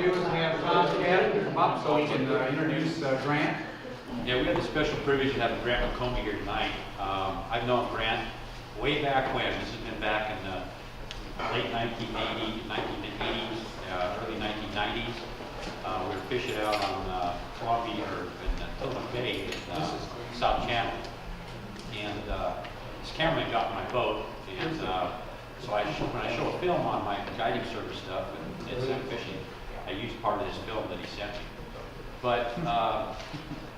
to do is we have Tom Cadden to come up so he can introduce Grant. Yeah, we have the special privilege of having Grant McComie here tonight. I've known Grant way back when. This has been back in the late 1980s, early 1990s. We were fishing out on Columbia or in Tillamook Bay in South Channel. And this cameraman got in my boat, and so when I show a film on my guiding service stuff and it's fishing, I use part of this film that he sent me. But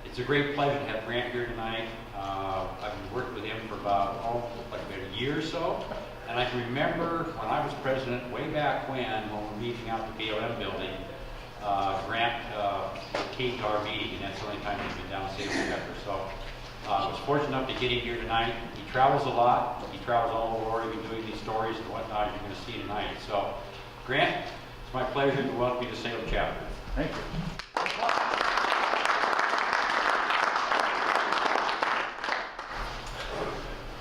it's a great pleasure to have Grant here tonight. I've been working with him for about a year or so, and I can remember when I was president way back when we were meeting out the BLM building. Grant came to our meeting, and that's the only time he's been down in Salem ever. So I was fortunate enough to get him here tonight. He travels a lot. He travels all over Oregon doing these stories and whatnot you're going to see tonight. So, Grant, it's my pleasure to welcome you to Salem chapter. Thank you.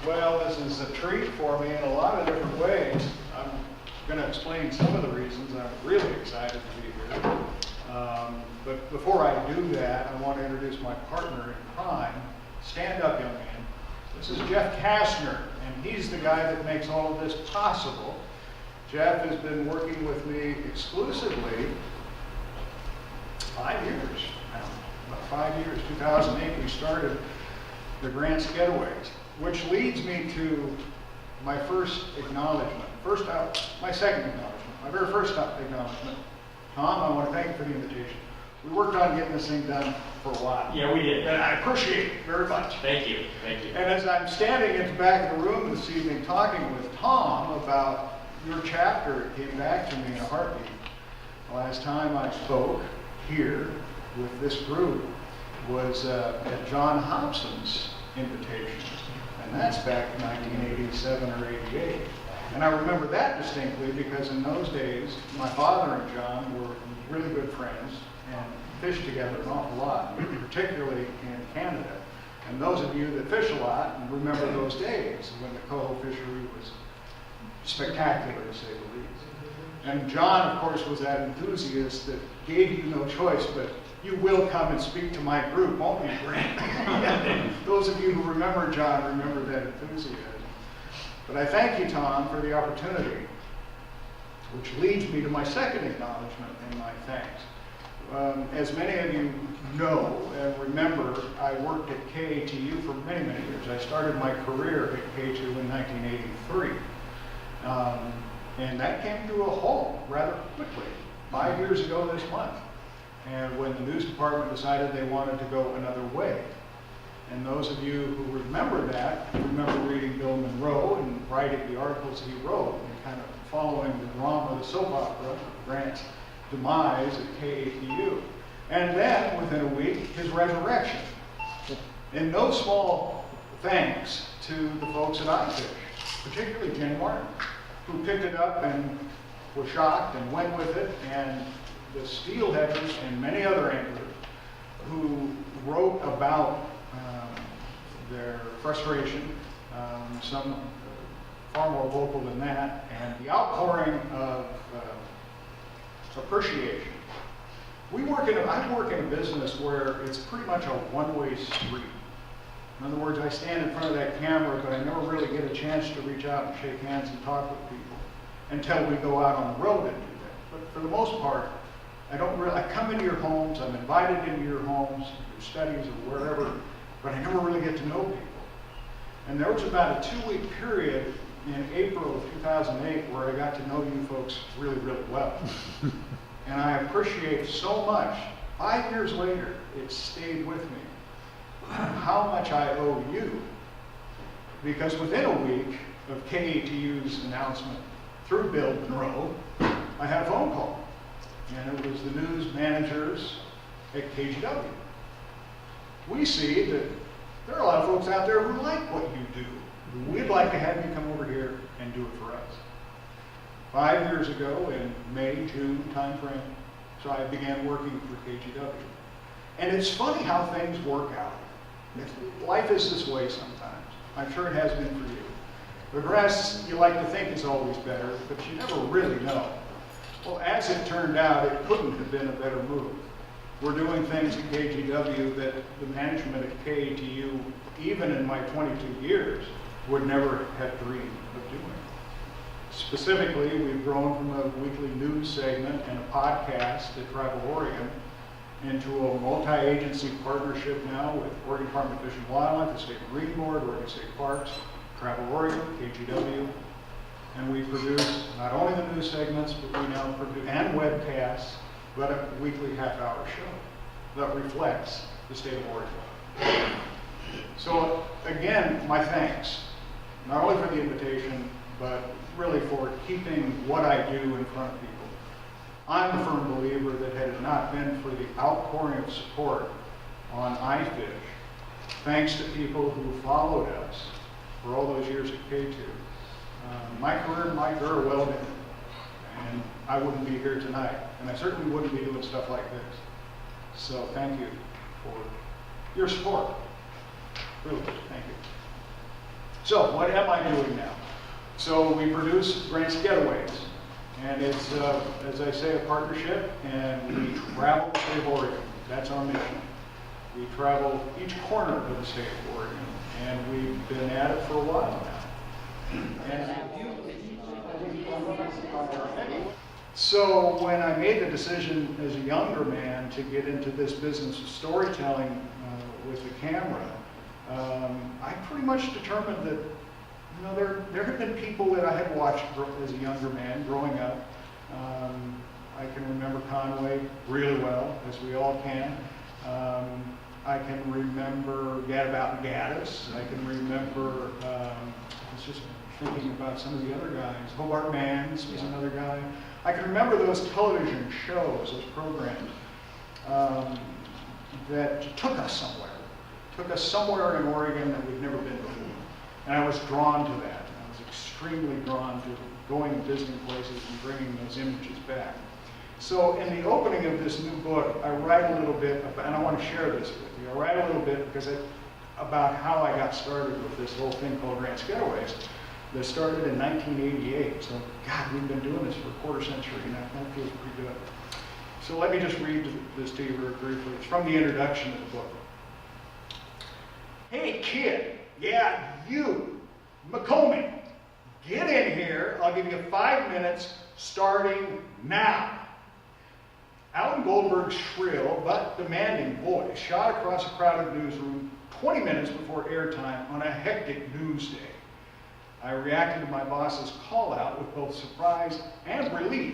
Well, this is a treat for me in a lot of different ways. I'm going to explain some of the reasons I'm really excited to be here. But before I do that, I want to introduce my partner in crime. Stand up, young man. This is Jeff Kastner, and he's the guy that makes all of this possible. Jeff has been working with me exclusively 5 years now. About 5 years. 2008, we started the Grant's Getaways, which leads me to my first acknowledgement. My second acknowledgement, my very first acknowledgement. Tom, I want to thank you for the invitation. We worked on getting this thing done for a while. Yeah, we did. And I appreciate it very much. Thank you. Thank you. And as I'm standing at the back of the room this evening talking with Tom about your chapter, it came back to me in a heartbeat. The last time I spoke here with this group was at John Hobson's invitation. And that's back in 1987 or 88. And I remember that distinctly because in those days, my father and John were really good friends and fished together an awful lot, particularly in Canada. And those of you that fish a lot and remember those days when the coho fishery was spectacular, to say the least. And John, of course, was that enthusiast that gave you no choice, but you will come and speak to my group, won't you, Grant? Those of you who remember John remember that enthusiasm. But I thank you, Tom, for the opportunity, which leads me to my second acknowledgement and my thanks. As many of you know and remember, I worked at KATU for many, many years. I started my career at KATU in 1983. And that came to a halt rather quickly, 5 years ago this month. And when the news department decided they wanted to go another way. And those of you who remember that, remember reading Bill Monroe and writing the articles he wrote and kind of following the drama, the soap opera of Grant's demise at KATU. And then, within a week, his resurrection. And no small thanks to the folks at iFish, particularly Jen Martin, who picked it up and was shocked and went with it, and the steelheaders and many other anglers who wrote about their frustration, some far more vocal than that, and the outpouring of appreciation. I work in a business where it's pretty much a one-way street. In other words, I stand in front of that camera, but I never really get a chance to reach out and shake hands and talk with people until we go out on the road and do that. But for the most part, I come into your homes, I'm invited into your homes, your studies or wherever, but I never really get to know people. And there was about a 2-week period in April of 2008 where I got to know you folks really, really well. And I appreciate so much, 5 years later, it stayed with me, how much I owe you. Because within a week of KATU's announcement through Bill Monroe, I had a phone call. And it was the news managers at KGW. We see that there are a lot of folks out there who like what you do. We'd like to have you come over here and do it for us. 5 years ago in May, June timeframe, so I began working for KGW. And it's funny how things work out. Life is this way sometimes. I'm sure it has been for you. The grass, you like to think, is always better, but you never really know. Well, as it turned out, it couldn't have been a better move. We're doing things at KGW that the management at KATU, even in my 22 years, would never have dreamed of doing. Specifically, we've grown from a weekly news segment and a podcast at Travel Oregon into a multi-agency partnership now with Oregon Department of Fish and Wildlife, the State Marine Board, Oregon State Parks, Travel Oregon, KGW, and we produce not only the news segments, but we now produce, and webcasts, but a weekly half-hour show that reflects the state of Oregon. So again, my thanks, not only for the invitation, but really for keeping what I do in front of people. I'm a firm believer that had it not been for the outpouring of support on iFish, thanks to people who followed us for all those years at K2, my career might very well have ended, and I wouldn't be here tonight, and I certainly wouldn't be doing stuff like this. So thank you for your support. Really, thank you. So what am I doing now? So we produce Grant's Getaways, and it's, as I say, a partnership, and we travel the state of Oregon. That's our mission. We travel each corner of the state of Oregon, and we've been at it for a while now. So when I made the decision as a younger man to get into this business of storytelling with the camera, I pretty much determined that there have been people that I had watched as a younger man growing up. I can remember Conway really well, as we all can. I can remember Gadabout and Gaddis. I can remember, I was just thinking about some of the other guys. Hobart Mans was another guy. I can remember those television shows, those programs, that took us somewhere in Oregon that we've never been before. And I was drawn to that. I was extremely drawn to going and visiting places and bringing those images back. So in the opening of this new book, I write a little bit, and I want to share this with you. I write a little bit about how I got started with this whole thing called Grant's Getaways. That started in 1988. So, God, we've been doing this for a quarter century, and that feels pretty good. So let me just read this to you very briefly. It's from the introduction of the book. Hey, kid. Yeah, you, McComie, get in here. I'll give you 5 minutes starting now. Alan Goldberg's shrill but demanding voice shot across a crowded newsroom 20 minutes before airtime on a hectic news day. I reacted to my boss's call out with both surprise and relief.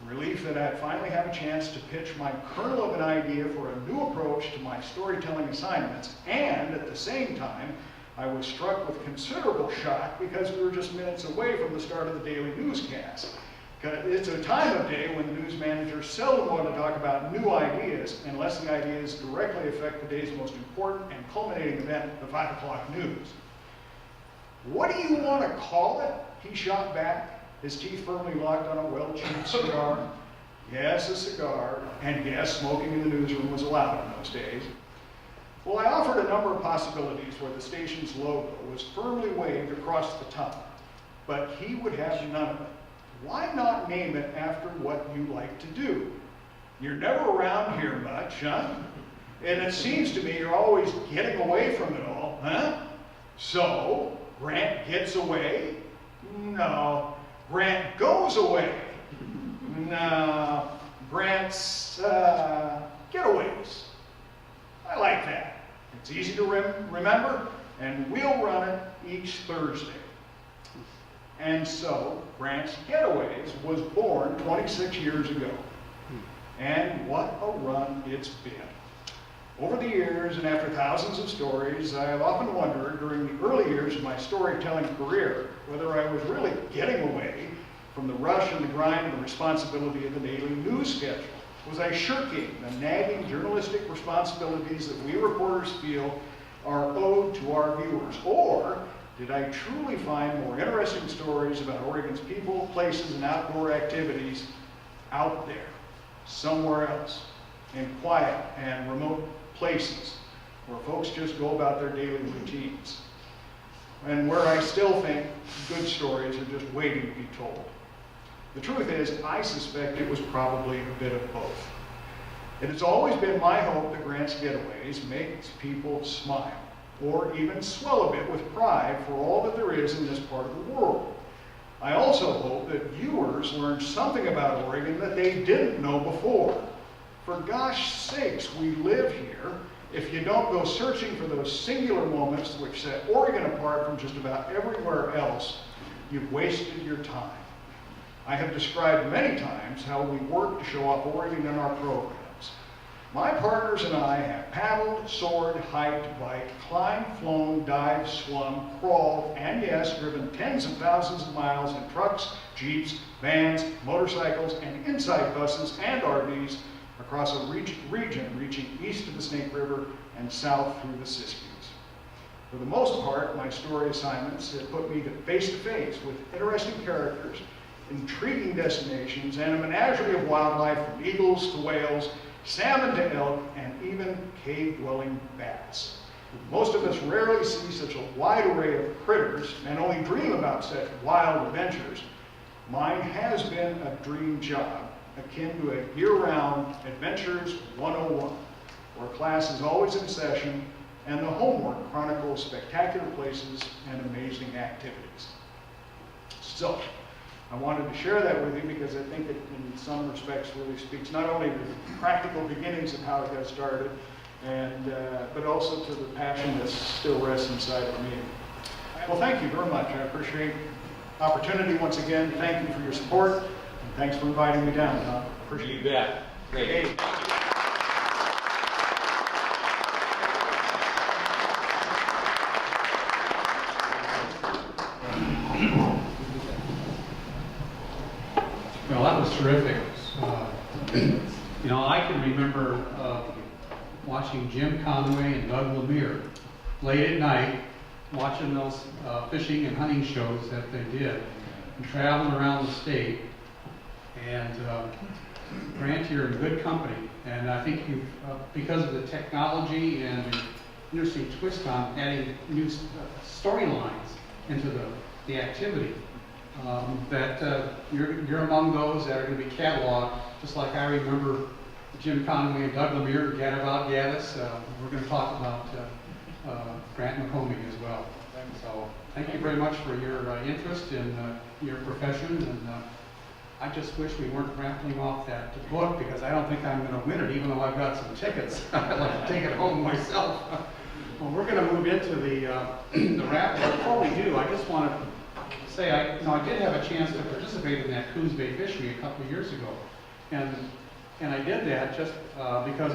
Relief that I'd finally have a chance to pitch my kernel of an idea for a new approach to my storytelling assignments, and at the same time, I was struck with considerable shock because we were just minutes away from the start of the daily newscast. It's a time of day when the news managers seldom want to talk about new ideas unless the ideas directly affect the day's most important and culminating event, the 5 o'clock news. What do you want to call it? He shot back, his teeth firmly locked on a well-chewed cigar. Yes, a cigar, and yes, smoking in the newsroom was allowed in those days. Well, I offered a number of possibilities where the station's logo was firmly waved across the top, but he would have none of it. Why not name it after what you like to do? You're never around here much, huh? And it seems to me you're always getting away from it all, huh? So, Grant gets away? No. Grant goes away? No. Grant's getaways. I like that. It's easy to remember, and we'll run it each Thursday. And so, Grant's Getaways was born 26 years ago. And what a run it's been. Over the years, and after thousands of stories, I have often wondered during the early years of my storytelling career whether I was really getting away from the rush and the grind and the responsibility of the daily news schedule. Was I shirking the nagging journalistic responsibilities that we reporters feel are owed to our viewers? Or did I truly find more interesting stories about Oregon's people, places, and outdoor activities out there, somewhere else, in quiet and remote places where folks just go about their daily routines, and where I still think good stories are just waiting to be told? The truth is, I suspect it was probably a bit of both. It has always been my hope that Grant's Getaways makes people smile, or even swell a bit with pride for all that there is in this part of the world. I also hope that viewers learn something about Oregon that they didn't know before. For gosh sakes, we live here. If you don't go searching for those singular moments which set Oregon apart from just about everywhere else, you've wasted your time. I have described many times how we work to show off Oregon in our programs. My partners and I have paddled, soared, hiked, biked, climbed, flown, dived, swum, crawled, and yes, driven tens of thousands of miles in trucks, jeeps, vans, motorcycles, and inside buses and RVs across a region reaching east of the Snake River and south through the Siskiyous. For the most part, my story assignments have put me face to face with interesting characters, intriguing destinations, and a menagerie of wildlife from eagles to whales, salmon to elk, and even cave-dwelling bats. Most of us rarely see such a wide array of critters and only dream about such wild adventures. Mine has been a dream job, akin to a year-round Adventures 101, where class is always in session and the homework chronicles spectacular places and amazing activities. So, I wanted to share that with you because I think it in some respects really speaks not only to the practical beginnings of how it got started, but also to the passion that still rests inside of me. Well, thank you very much. I appreciate the opportunity once again. Thank you for your support, and thanks for inviting me down, Tom. Appreciate You bet. Great. Hey. Thank you. Well, that was terrific. You know, I can remember watching Jim Conway and Doug Lemire late at night, watching those fishing and hunting shows that they did, and traveling around the state. And Grant, you're in good company. And I think you've, because of the technology and the interesting twist on adding new storylines into the activity, that you're among those that are going to be cataloged, just like I remember Jim Conway and Doug Lemire, Gadabout Gaddis. We're going to talk about Grant McComie as well. So thank you very much for your interest in your profession, and I just wish we weren't raffling off that book, because I don't think I'm going to win it, even though I've got some tickets. I'd like to take it home myself. Well, we're going to move into the raffle. Before we do, I just want to say I did have a chance to participate in that Coos Bay fishery a couple of years ago, and I did that just because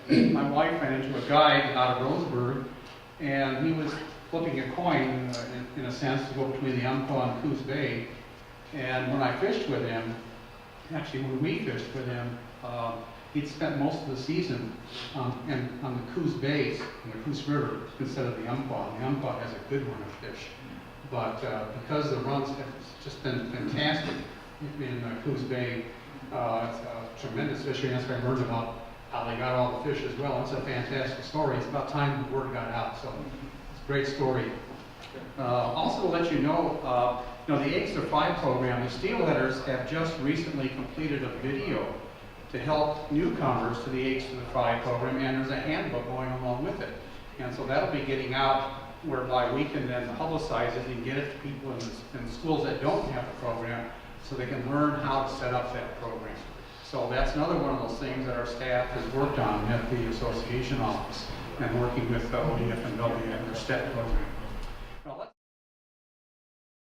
my wife ran into a guide out of Roseburg, and he was flipping a coin in a sense to go between the Umpqua and Coos Bay. And when I fished with him, actually when we fished with him, he'd spent most of the season on the Coos Bays and the Coos River instead of the Umpqua. The Umpqua has a good run of fish. But because the runs have just been fantastic in Coos Bay, it's a tremendous fishery. That's where I learned about how they got all the fish as well. It's a fantastic story. It's about time the word got out. So it's a great story. Also to let you know, the 8 to 5 program, the Steelheaders have just recently completed a video to help newcomers to the 8 to 5 program, and there's a handbook going along with it. And so that'll be getting out, whereby we can then publicize it and get it to people in schools that don't have the program, so they can learn how to set up that program. So that's another one of those things that our staff has worked on at the association office, and working with ODF and WF and their STEP program.